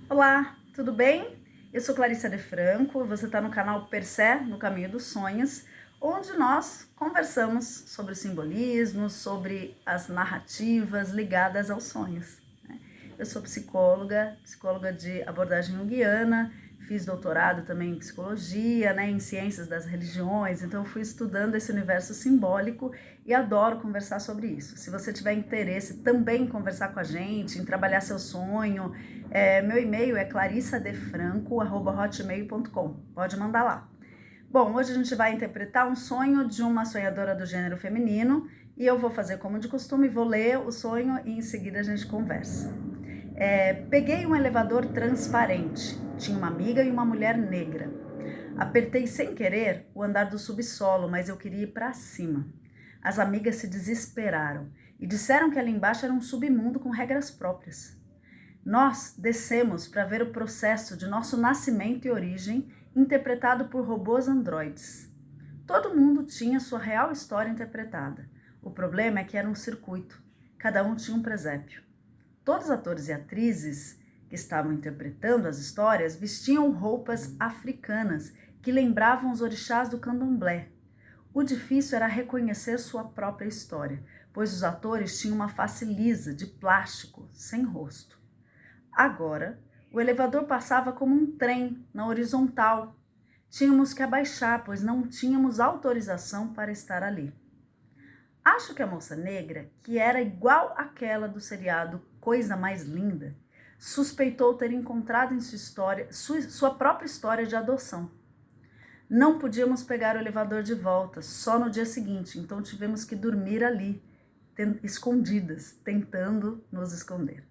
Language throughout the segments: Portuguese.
Olá, tudo bem? Eu sou Clarissa de Franco, você está no canal Persé, no Caminho dos Sonhos, onde nós conversamos sobre os simbolismos, sobre as narrativas ligadas aos sonhos. Eu sou psicóloga de abordagem junguiana, fiz doutorado também em psicologia, em ciências das religiões, então fui estudando esse universo simbólico e adoro conversar sobre isso. Se você tiver interesse também em conversar com a gente, em trabalhar seu sonho, meu e-mail é clarissadefranco@hotmail.com, pode mandar lá. Bom, hoje a gente vai interpretar um sonho de uma sonhadora do gênero feminino e eu vou fazer como de costume, vou ler o sonho e em seguida a gente conversa. Peguei um elevador transparente, tinha uma amiga e uma mulher negra. Apertei sem querer o andar do subsolo, mas eu queria ir para cima. As amigas se desesperaram e disseram que ali embaixo era um submundo com regras próprias. Nós descemos para ver o processo de nosso nascimento e origem interpretado por robôs androides. Todo mundo tinha sua real história interpretada. O problema é que era um circuito, cada um tinha um presépio. Todos os atores e atrizes que estavam interpretando as histórias vestiam roupas africanas que lembravam os orixás do candomblé. O difícil era reconhecer sua própria história, pois os atores tinham uma face lisa, de plástico, sem rosto. Agora, o elevador passava como um trem na horizontal. Tínhamos que abaixar, pois não tínhamos autorização para estar ali. Acho que a moça negra, que era igual àquela do seriado Coisa Mais Linda, suspeitou ter encontrado em sua história, sua própria história de adoção. Não podíamos pegar o elevador de volta, só no dia seguinte, então tivemos que dormir ali, escondidas, tentando nos esconder.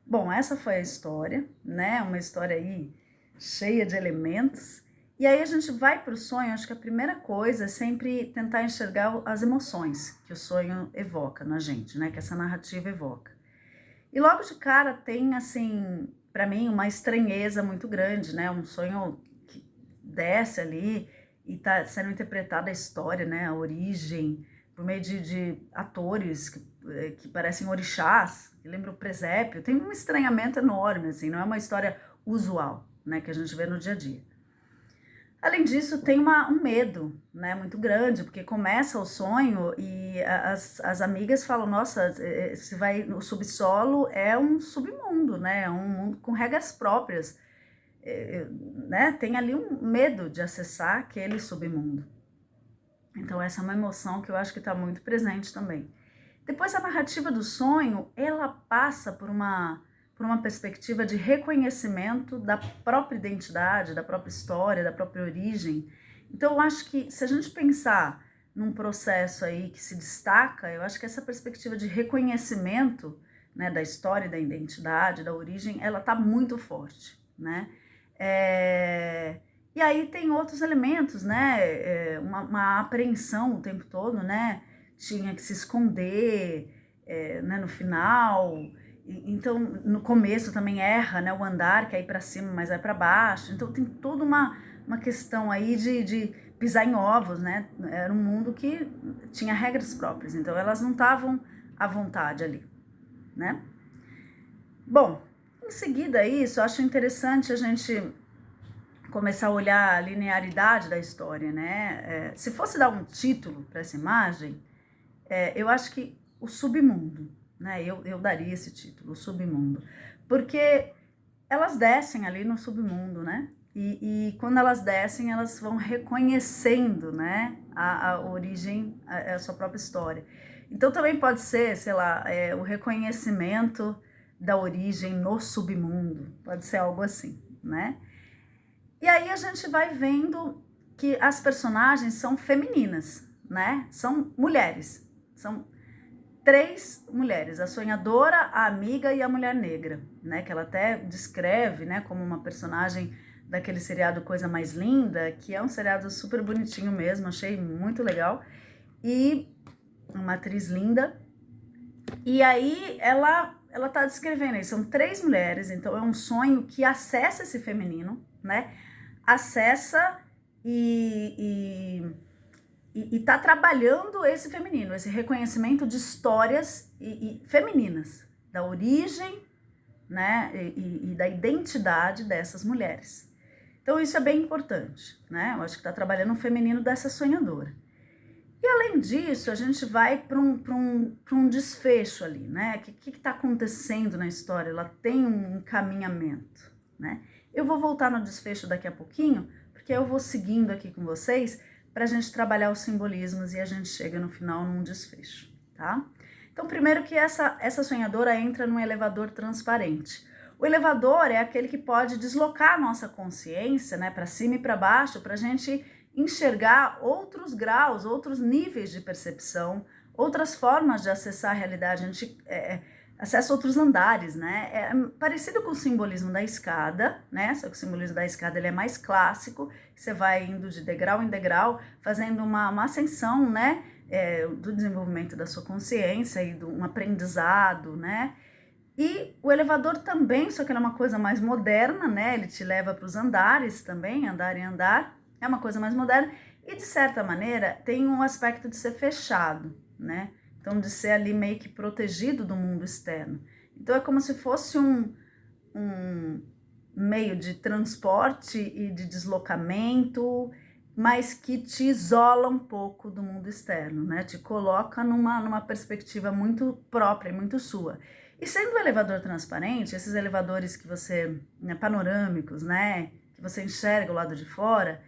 Bom, essa foi a história, uma história aí cheia de elementos. E aí a gente vai para o sonho, acho que a primeira coisa é sempre tentar enxergar as emoções que o sonho evoca na gente, que essa narrativa evoca. E logo de cara tem, assim, para mim, uma estranheza muito grande, um sonho que desce ali e está sendo interpretada a história, a origem, por meio de atores que parecem orixás, que lembram o presépio. Tem um estranhamento enorme, assim, não é uma história usual, que a gente vê no dia a dia. Além disso, tem um medo, muito grande, porque começa o sonho e as amigas falam, nossa, se vai no subsolo é um submundo, é um mundo com regras próprias, tem ali um medo de acessar aquele submundo. Então essa é uma emoção que eu acho que está muito presente também. Depois a narrativa do sonho, ela passa por uma perspectiva de reconhecimento da própria identidade, da própria história, da própria origem. Então eu acho que se a gente pensar num processo aí que se destaca, eu acho que essa perspectiva de reconhecimento, da história, da identidade, da origem, ela está muito forte, E aí tem outros elementos, uma apreensão o tempo todo, tinha que se esconder, no final. Então, no começo também erra, o andar, que é ir para cima, mas vai para baixo. Então, tem toda uma questão aí de pisar em ovos, Era um mundo que tinha regras próprias, então elas não estavam à vontade ali, Bom, em seguida a isso, eu acho interessante a gente começar a olhar a linearidade da história, se fosse dar um título para essa imagem, eu acho que o submundo, eu daria esse título, o submundo, porque elas descem ali no submundo, e quando elas descem, elas vão reconhecendo, a origem, a sua própria história. Então também pode ser, sei lá, o reconhecimento da origem no submundo, pode ser algo assim, E aí a gente vai vendo que as personagens são femininas, São mulheres, são 3 mulheres, a sonhadora, a amiga e a mulher negra, Que ela até descreve, como uma personagem daquele seriado Coisa Mais Linda, que é um seriado super bonitinho mesmo, achei muito legal, e uma atriz linda. E aí ela tá descrevendo aí, são 3 mulheres, então é um sonho que acessa esse feminino, acessa e tá trabalhando esse feminino, esse reconhecimento de histórias femininas, da origem né, e da identidade dessas mulheres. Então isso é bem importante, né? Eu acho que está trabalhando o feminino dessa sonhadora. E além disso, a gente vai para um desfecho ali, né? O que está acontecendo na história? Ela tem um encaminhamento, né? Eu vou voltar no desfecho daqui a pouquinho, porque eu vou seguindo aqui com vocês para a gente trabalhar os simbolismos e a gente chega no final num desfecho, tá? Então, primeiro que essa sonhadora entra num elevador transparente. O elevador é aquele que pode deslocar a nossa consciência, né, para cima e para baixo, para a gente enxergar outros graus, outros níveis de percepção, outras formas de acessar a realidade. A gente acessa outros andares, né? É parecido com o simbolismo da escada, né? Só que o simbolismo da escada ele é mais clássico. Você vai indo de degrau em degrau, fazendo uma ascensão, né? Do desenvolvimento da sua consciência e de um aprendizado, né? E o elevador também, só que ele é uma coisa mais moderna, né? Ele te leva para os andares também, andar em andar. É uma coisa mais moderna e, de certa maneira, tem um aspecto de ser fechado, né? Então, de ser ali meio que protegido do mundo externo. Então, é como se fosse um meio de transporte e de deslocamento, mas que te isola um pouco do mundo externo, né? Te coloca numa perspectiva muito própria e muito sua. E sendo um elevador transparente, esses elevadores que você, né, panorâmicos, né, que você enxerga o lado de fora,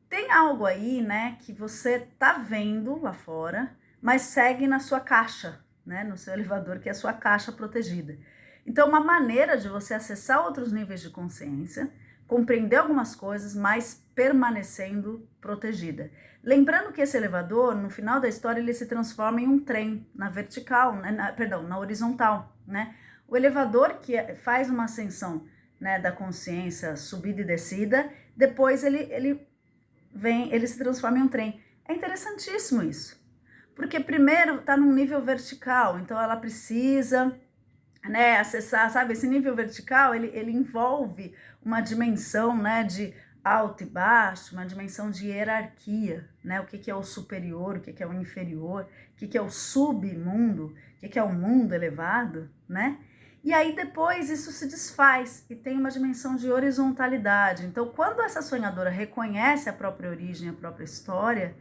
tem algo aí, né, que você tá vendo lá fora, mas segue na sua caixa, né, no seu elevador, que é a sua caixa protegida. Então, uma maneira de você acessar outros níveis de consciência, compreender algumas coisas, mas permanecendo protegida. Lembrando que esse elevador, no final da história, ele se transforma em um trem na vertical, né, na horizontal, né? O elevador que faz uma ascensão, né, da consciência, subida e descida, depois ele se transforma em um trem. É interessantíssimo isso, porque primeiro está num nível vertical, então ela precisa, né, acessar, sabe, esse nível vertical, ele envolve uma dimensão, né, de alto e baixo, uma dimensão de hierarquia, né, o que é o superior, o que é o inferior, o que é o submundo, o que é o mundo elevado, né? E aí depois isso se desfaz e tem uma dimensão de horizontalidade. Então, quando essa sonhadora reconhece a própria origem, a própria história,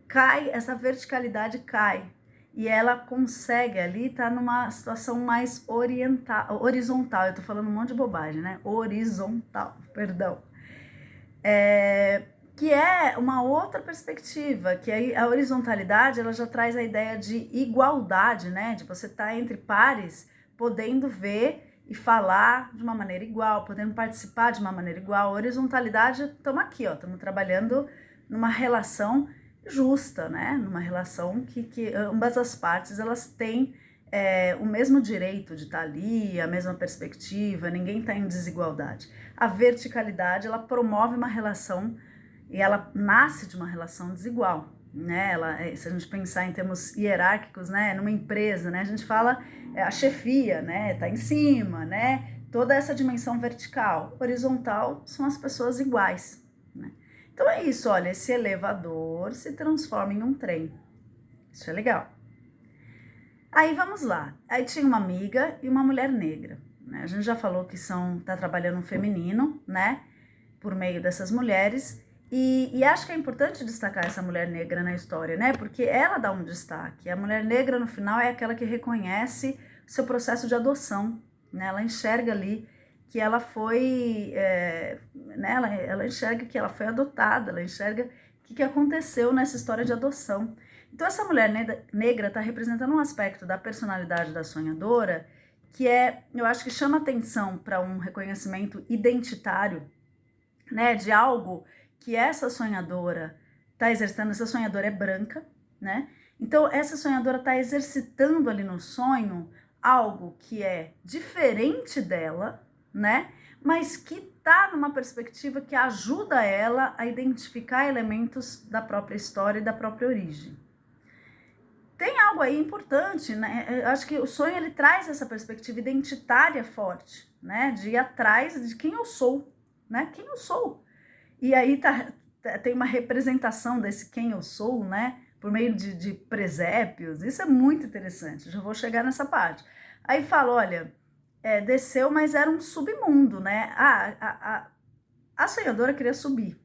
cai, essa verticalidade cai. E ela consegue ali estar numa situação mais horizontal. Eu tô falando um monte de bobagem, né? Horizontal, perdão. Que é uma outra perspectiva, que aí a horizontalidade ela já traz a ideia de igualdade, né? De você estar entre pares, podendo ver e falar de uma maneira igual, podendo participar de uma maneira igual. A horizontalidade, estamos aqui, ó, estamos trabalhando numa relação justa, né? Numa relação que ambas as partes elas têm o mesmo direito de estar ali, a mesma perspectiva, ninguém está em desigualdade. A verticalidade ela promove uma relação e ela nasce de uma relação desigual, né? Se a gente pensar em termos hierárquicos, né? Numa empresa, né? A gente fala a chefia, né? Tá em cima, né? Toda essa dimensão vertical. Horizontal são as pessoas iguais, né? Então é isso, olha, esse elevador se transforma em um trem. Isso é legal. Aí vamos lá. Aí tinha uma amiga e uma mulher negra, né? A gente já falou que tá trabalhando o feminino, né? Por meio dessas mulheres. E acho que é importante destacar essa mulher negra na história, né? Porque ela dá um destaque. A mulher negra, no final, é aquela que reconhece o seu processo de adoção, né? Ela enxerga ali que ela foi, né? Ela enxerga que ela foi adotada, ela enxerga o que aconteceu nessa história de adoção. Então, essa mulher negra está representando um aspecto da personalidade da sonhadora que eu acho que chama atenção para um reconhecimento identitário, né? De algo que essa sonhadora está exercitando. Essa sonhadora é branca, né? Então, essa sonhadora está exercitando ali no sonho algo que é diferente dela, né? Mas que está numa perspectiva que ajuda ela a identificar elementos da própria história e da própria origem. Tem algo aí importante, né? Eu acho que o sonho ele traz essa perspectiva identitária forte, né? De ir atrás de quem eu sou, né? Quem eu sou. E aí tem uma representação desse quem eu sou, né? Por meio de presépios. Isso é muito interessante. Já vou chegar nessa parte. Aí fala, olha, desceu, mas era um submundo, né? A sonhadora queria subir,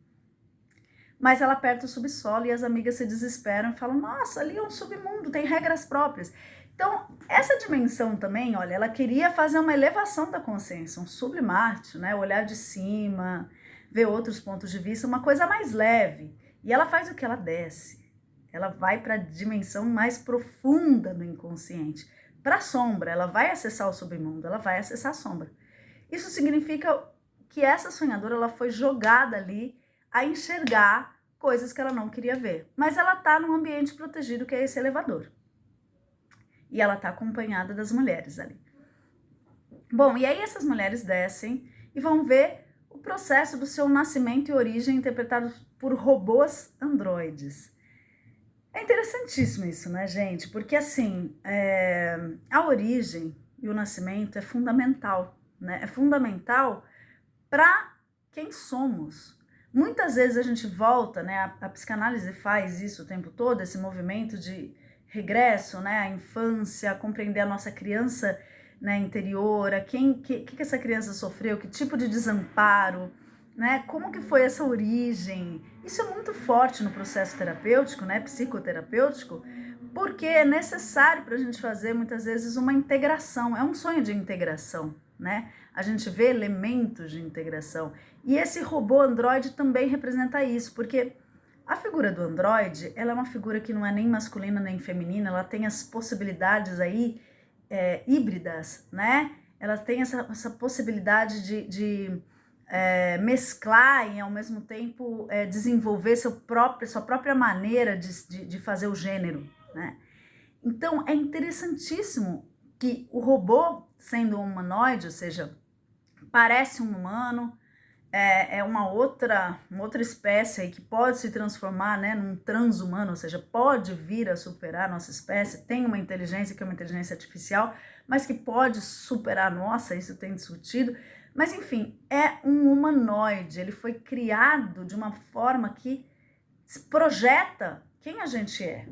mas ela aperta o subsolo e as amigas se desesperam e falam, nossa, ali é um submundo, tem regras próprias. Então, essa dimensão também, olha, ela queria fazer uma elevação da consciência, um sublimate, né? Olhar de cima, ver outros pontos de vista, uma coisa mais leve. E ela faz o que? Ela desce. Ela vai para a dimensão mais profunda do inconsciente, para a sombra. Ela vai acessar o submundo, ela vai acessar a sombra. Isso significa que essa sonhadora, ela foi jogada ali a enxergar coisas que ela não queria ver. Mas ela está num ambiente protegido, que é esse elevador. E ela está acompanhada das mulheres ali. Bom, e aí essas mulheres descem e vão ver o processo do seu nascimento e origem interpretado por robôs androides. É interessantíssimo isso, né, gente? Porque, assim, a origem e o nascimento é fundamental, né? É fundamental para quem somos. Muitas vezes a gente volta, né? A psicanálise faz isso o tempo todo, esse movimento de regresso, né? A infância, a compreender a nossa criança, né, interior, que essa criança sofreu, que tipo de desamparo, né? Como que foi essa origem? Isso é muito forte no processo terapêutico, né? Psicoterapêutico, porque é necessário para a gente fazer muitas vezes uma integração. É um sonho de integração, né? A gente vê elementos de integração. E esse robô androide também representa isso, porque a figura do androide, ela é uma figura que não é nem masculina nem feminina, ela tem as possibilidades aí híbridas, né? Ela tem essa possibilidade de mesclar e ao mesmo tempo desenvolver sua própria maneira de fazer o gênero, né? Então é interessantíssimo que o robô, sendo um humanoide, ou seja, parece um humano, é uma outra espécie aí que pode se transformar, né, num transhumano, ou seja, pode vir a superar a nossa espécie, tem uma inteligência que é uma inteligência artificial, mas que pode superar a nossa, isso tem discutido, mas enfim, é um humanoide, ele foi criado de uma forma que projeta quem a gente é,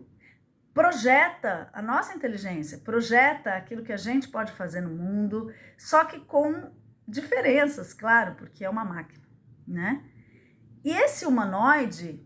projeta a nossa inteligência, projeta aquilo que a gente pode fazer no mundo, só que com diferenças, claro, porque é uma máquina, né? E esse humanoide,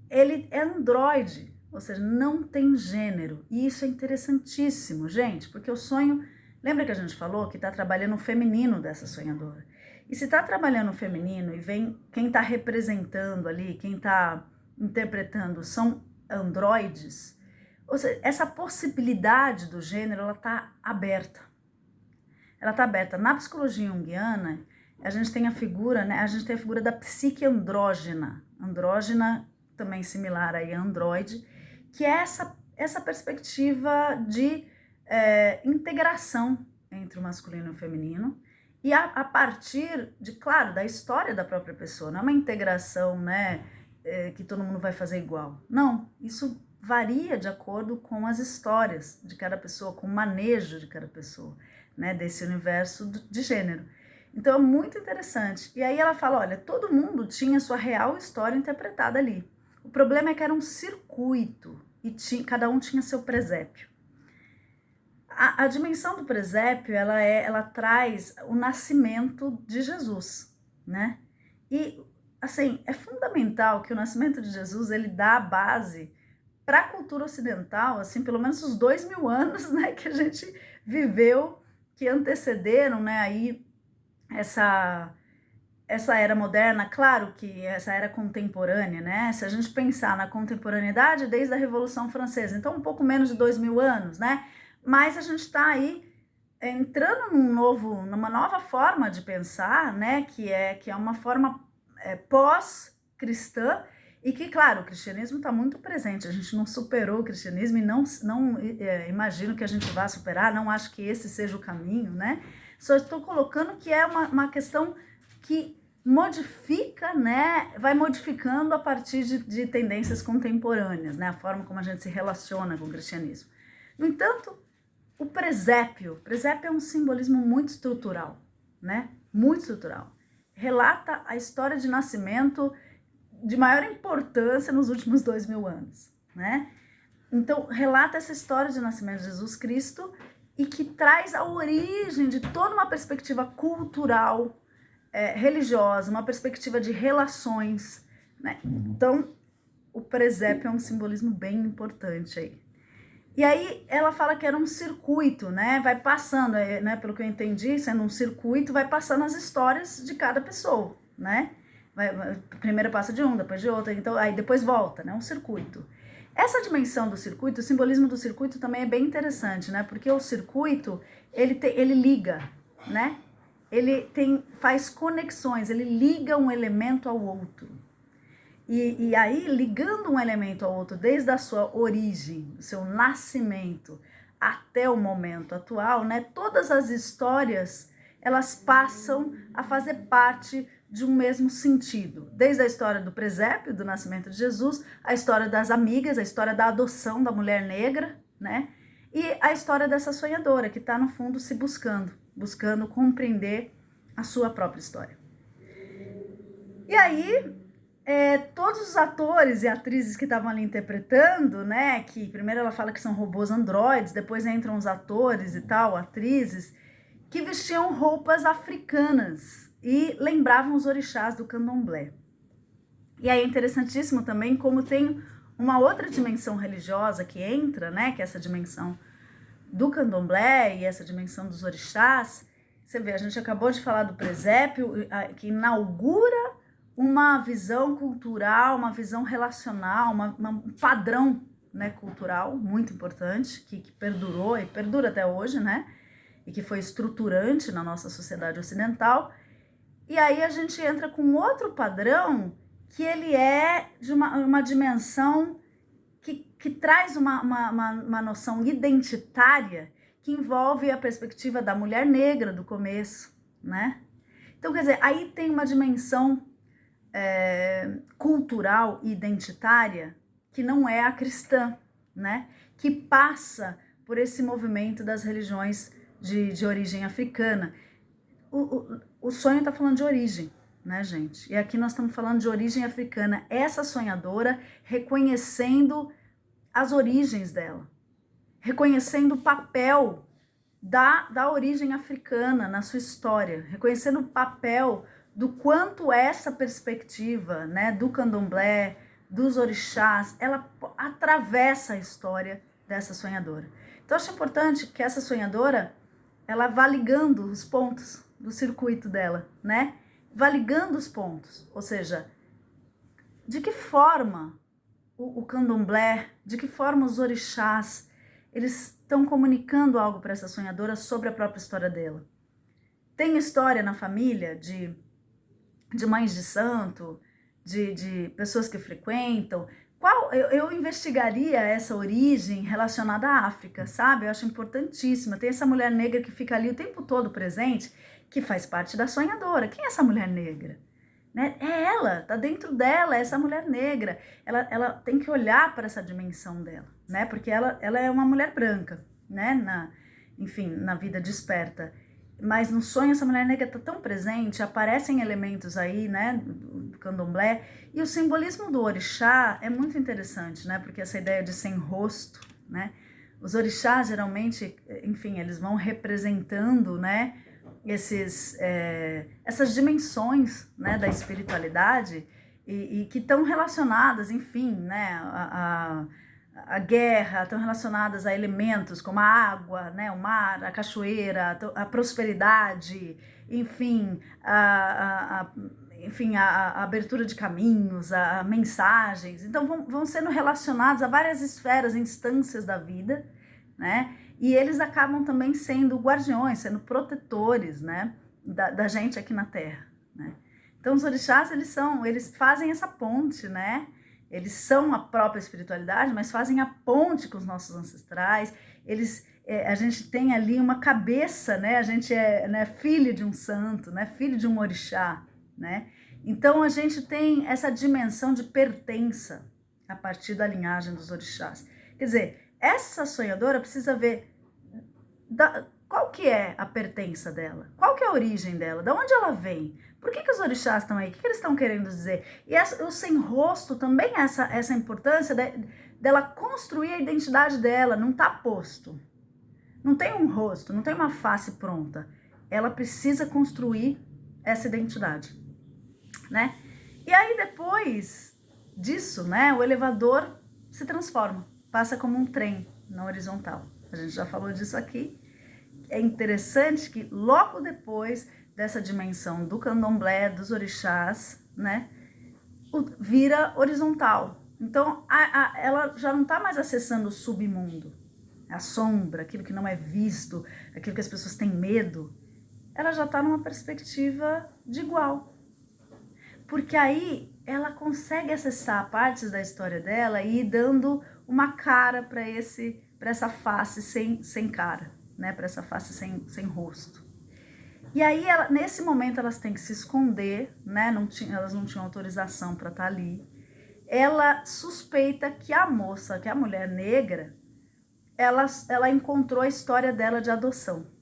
ele é androide, ou seja, não tem gênero. E isso é interessantíssimo, gente, porque o sonho, lembra que a gente falou que está trabalhando o feminino dessa sonhadora? E se está trabalhando o feminino e vem quem está representando ali, quem está interpretando são androides, ou seja, essa possibilidade do gênero, ela está aberta. Ela está aberta. Na psicologia junguiana, a gente tem a figura, né? A gente tem a figura da psique andrógena. Andrógena, também similar aí a androide, que é essa perspectiva de integração entre o masculino e o feminino, e a partir de, claro, da história da própria pessoa. Não é uma integração, né, que todo mundo vai fazer igual. Não, isso varia de acordo com as histórias de cada pessoa, com o manejo de cada pessoa, né, desse universo de gênero. Então é muito interessante. E aí ela fala, olha, todo mundo tinha sua real história interpretada ali. O problema é que era um circuito e cada um tinha seu presépio. A dimensão do presépio, ela traz o nascimento de Jesus, né? E, assim, é fundamental que o nascimento de Jesus, ele dá a base para a cultura ocidental, assim, pelo menos os 2000 anos, né, que a gente viveu, que antecederam, né, aí essa era moderna, claro que essa era contemporânea, né, se a gente pensar na contemporaneidade desde a Revolução Francesa, então um pouco menos de 2000 anos, né, mas a gente está aí entrando numa nova forma de pensar, né, que é uma forma pós-cristã, e que, claro, o cristianismo está muito presente, a gente não superou o cristianismo e não imagino que a gente vá superar, não acho que esse seja o caminho, né? Só estou colocando que é uma questão que modifica, né? Vai modificando a partir de tendências contemporâneas, né? A forma como a gente se relaciona com o cristianismo. No entanto, o presépio é um simbolismo muito estrutural, né? Muito estrutural. Relata a história de nascimento de maior importância nos últimos 2000 anos, né? Então, relata essa história de nascimento de Jesus Cristo e que traz a origem de toda uma perspectiva cultural, religiosa, uma perspectiva de relações, né? Então, o presépio é um simbolismo bem importante aí. E aí ela fala que era um circuito, né? Vai passando, né? Pelo que eu entendi, sendo um circuito, vai passando as histórias de cada pessoa, né? Primeiro passa de um, depois de outro, então aí depois volta, né? Um circuito. Essa dimensão do circuito, o simbolismo do circuito também é bem interessante, né? Porque o circuito, ele liga, né? Ele faz conexões, ele liga um elemento ao outro. E aí, ligando um elemento ao outro, desde a sua origem, o seu nascimento, até o momento atual, né? Todas as histórias, elas passam a fazer parte de um mesmo sentido. Desde a história do presépio, do nascimento de Jesus, a história das amigas, a história da adoção da mulher negra, né? E a história dessa sonhadora, que está, no fundo, se buscando compreender a sua própria história. E aí, todos os atores e atrizes que estavam ali interpretando, né, que primeiro ela fala que são robôs androides, depois entram os atores e tal, atrizes, que vestiam roupas africanas e lembravam os orixás do candomblé. E aí é interessantíssimo também como tem uma outra dimensão religiosa que entra, né, que é essa dimensão do candomblé e essa dimensão dos orixás. Você vê, a gente acabou de falar do presépio, que inaugura uma visão cultural, uma visão relacional, um padrão, né, cultural muito importante, que perdurou e perdura até hoje, né, e que foi estruturante na nossa sociedade ocidental. E aí a gente entra com outro padrão, que ele é de uma dimensão que traz uma noção identitária, que envolve a perspectiva da mulher negra do começo, né? Então, quer dizer, aí tem uma dimensão cultural e identitária que não é a cristã, né? Que passa por esse movimento das religiões de origem africana. O sonho está falando de origem, né, gente? E aqui nós estamos falando de origem africana. Essa sonhadora reconhecendo as origens dela, reconhecendo o papel da origem africana na sua história, reconhecendo o papel do quanto essa perspectiva, né, do candomblé, dos orixás, ela atravessa a história dessa sonhadora. Então, eu acho importante que essa sonhadora, ela vá ligando os pontos do circuito dela, né? Vá ligando os pontos, ou seja, de que forma o candomblé, de que forma os orixás, eles estão comunicando algo para essa sonhadora sobre a própria história dela. Tem história na família de mães de santo, de pessoas que frequentam. Eu investigaria essa origem relacionada à África, sabe? Eu acho importantíssima. Tem essa mulher negra que fica ali o tempo todo presente, que faz parte da sonhadora. Quem é essa mulher negra? Né? É ela, tá dentro dela, essa mulher negra. Ela tem que olhar para essa dimensão dela, né? Porque ela é uma mulher branca, né? Enfim, na vida desperta. Mas no sonho essa mulher negra está tão presente, aparecem elementos aí, né, do candomblé, e o simbolismo do orixá é muito interessante, né, porque essa ideia de sem rosto, né, os orixás geralmente, enfim, eles vão representando, né, essas dimensões, né, da espiritualidade e que estão relacionadas, enfim, né, a guerra, estão relacionadas a elementos como a água, né, o mar, a cachoeira, a prosperidade, enfim, a abertura de caminhos, a mensagens. Então vão sendo relacionados a várias esferas, instâncias da vida, né? E eles acabam também sendo guardiões, sendo protetores, né, da gente aqui na Terra, né? Então os orixás, eles fazem essa ponte, né? Eles são a própria espiritualidade, mas fazem a ponte com os nossos ancestrais. A gente tem ali uma cabeça, né? A gente é, né, filho de um santo, né? Filho de um orixá, né? Então a gente tem essa dimensão de pertença a partir da linhagem dos orixás. Quer dizer, essa sonhadora precisa ver qual que é a pertença dela, qual que é a origem dela, de onde ela vem. Por que os orixás estão aí? O que eles estão querendo dizer? E o sem rosto também essa importância dela construir a identidade dela, não está posto. não tem um rosto, não tem uma face pronta. Ela precisa construir essa identidade, né? E aí depois disso, né, o elevador se transforma, passa como um trem na horizontal. A gente já falou disso aqui. É interessante que logo depois dessa dimensão do candomblé, dos orixás, né, vira horizontal. Então, ela já não está mais acessando o submundo, a sombra, aquilo que não é visto, aquilo que as pessoas têm medo. Ela já está numa perspectiva de igual. Porque aí ela consegue acessar partes da história dela e ir dando uma cara para essa face sem cara, né? Para essa face sem rosto. E aí, nesse momento, elas têm que se esconder, né? Elas não tinham autorização para estar ali. Ela suspeita que a moça, que a mulher negra, ela encontrou a história dela de adoção.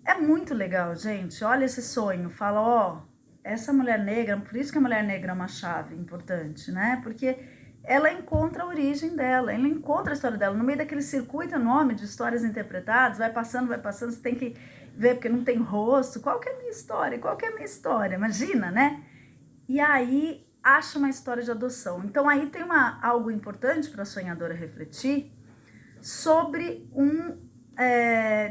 É muito legal, gente. Olha esse sonho. Fala, ó, essa mulher negra, por isso que a mulher negra é uma chave importante, né? Porque ela encontra a origem dela, ela encontra a história dela. No meio daquele circuito enorme de histórias interpretadas, vai passando, você tem que ver, porque não tem rosto. Qual que é a minha história? Qual que é a minha história? Imagina, né? E aí acha uma história de adoção. Então aí tem algo importante para a sonhadora refletir sobre um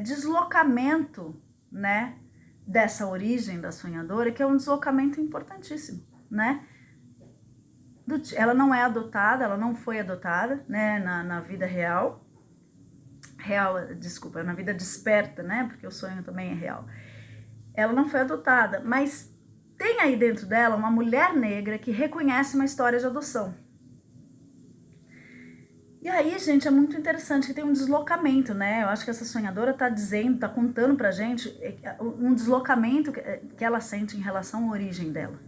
deslocamento, né, dessa origem da sonhadora, que é um deslocamento importantíssimo, né? Ela não é adotada, ela não foi adotada, né, na vida real, desculpa, na vida desperta, né, porque o sonho também é real. Ela não foi adotada, mas tem aí dentro dela uma mulher negra que reconhece uma história de adoção. E aí, gente, é muito interessante que tem um deslocamento, né? Eu acho que essa sonhadora tá contando pra gente um deslocamento que ela sente em relação à origem dela.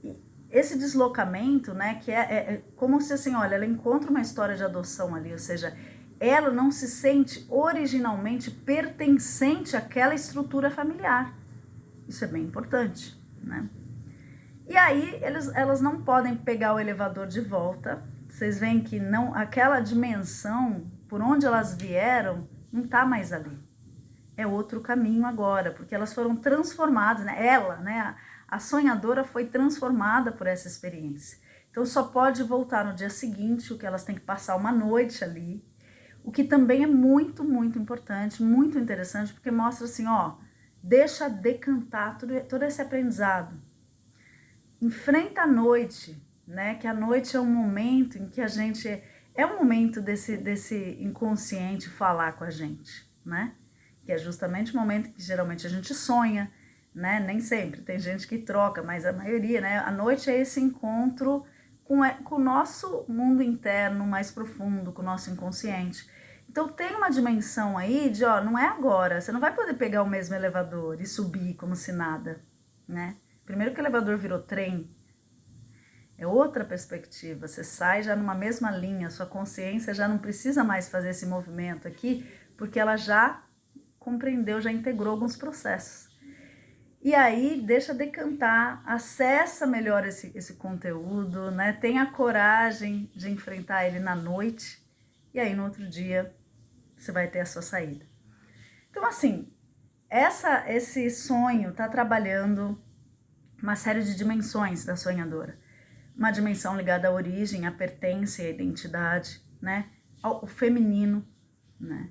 E esse deslocamento, né, que é como se assim, olha, ela encontra uma história de adoção ali, ou seja, ela não se sente originalmente pertencente àquela estrutura familiar. Isso é bem importante, né? E aí, elas não podem pegar o elevador de volta. Vocês veem que não, aquela dimensão por onde elas vieram não está mais ali. É outro caminho agora, porque elas foram transformadas, né? Ela, né? A sonhadora foi transformada por essa experiência. Então só pode voltar no dia seguinte, o que elas têm que passar uma noite ali. O que também é muito, muito importante, muito interessante, porque mostra assim, ó, deixa decantar todo esse aprendizado. Enfrenta a noite, né? Que a noite é um momento em que a gente... É um momento desse inconsciente falar com a gente, né? Que é justamente o momento que geralmente a gente sonha, né? Nem sempre, tem gente que troca, mas a maioria, né? A noite é esse encontro com o nosso mundo interno mais profundo, com o nosso inconsciente. Então tem uma dimensão aí de, ó, não é agora, você não vai poder pegar o mesmo elevador e subir como se nada, né? Primeiro que o elevador virou trem, é outra perspectiva, você sai já numa mesma linha, sua consciência já não precisa mais fazer esse movimento aqui, porque ela já compreendeu, já integrou alguns processos. E aí, deixa decantar, acessa melhor esse conteúdo, né? Tenha coragem de enfrentar ele na noite, e aí no outro dia você vai ter a sua saída. Então, assim, esse sonho está trabalhando uma série de dimensões da sonhadora. Uma dimensão ligada à origem, à pertença, à identidade, né? Ao feminino, né?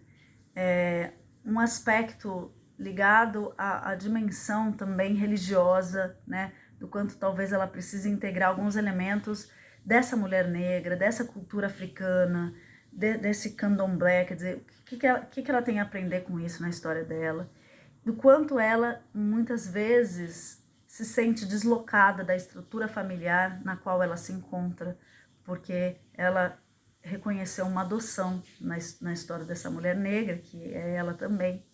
Um aspecto ligado à dimensão também religiosa, né? Do quanto talvez ela precise integrar alguns elementos dessa mulher negra, dessa cultura africana, desse candomblé, quer dizer, o que ela tem a aprender com isso na história dela, do quanto ela, muitas vezes, se sente deslocada da estrutura familiar na qual ela se encontra, porque ela reconheceu uma adoção na história dessa mulher negra, que é ela também.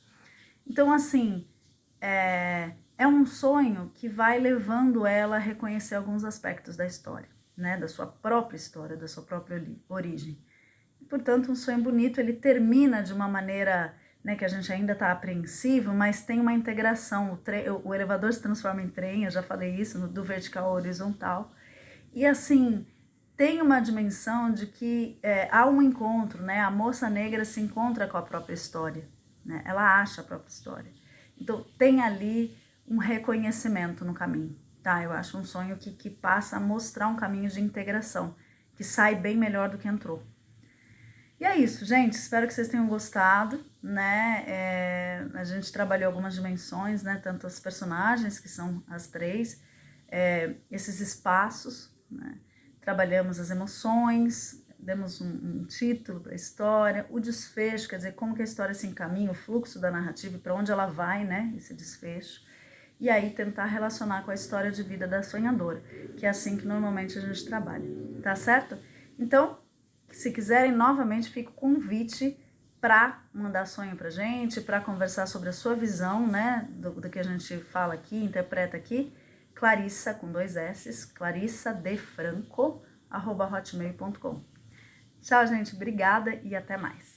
Então, assim, é um sonho que vai levando ela a reconhecer alguns aspectos da história, né? Da sua própria história, da sua própria origem. E, portanto, um sonho bonito, ele termina de uma maneira, né, que a gente ainda está apreensivo, mas tem uma integração. O elevador se transforma em trem, eu já falei isso, do vertical ao horizontal. E assim, tem uma dimensão de que há um encontro, né? A moça negra se encontra com a própria história, né? Ela acha a própria história. Então tem ali um reconhecimento no caminho, tá? Eu acho um sonho que passa a mostrar um caminho de integração, que sai bem melhor do que entrou. E é isso, gente. Espero que vocês tenham gostado, né? A gente trabalhou algumas dimensões, né? Tanto as personagens, que são as 3, esses espaços, né? Trabalhamos as emoções, demos um título para a história, o desfecho, quer dizer, como que a história se encaminha, o fluxo da narrativa e para onde ela vai, né? Esse desfecho. E aí tentar relacionar com a história de vida da sonhadora, que é assim que normalmente a gente trabalha, tá certo? Então, se quiserem, novamente fica o convite para mandar sonho pra gente, para conversar sobre a sua visão, né, do que a gente fala aqui, interpreta aqui, Clarissa, com 2 S's, clarissa.defranco@hotmail.com. Tchau, gente, obrigada e até mais.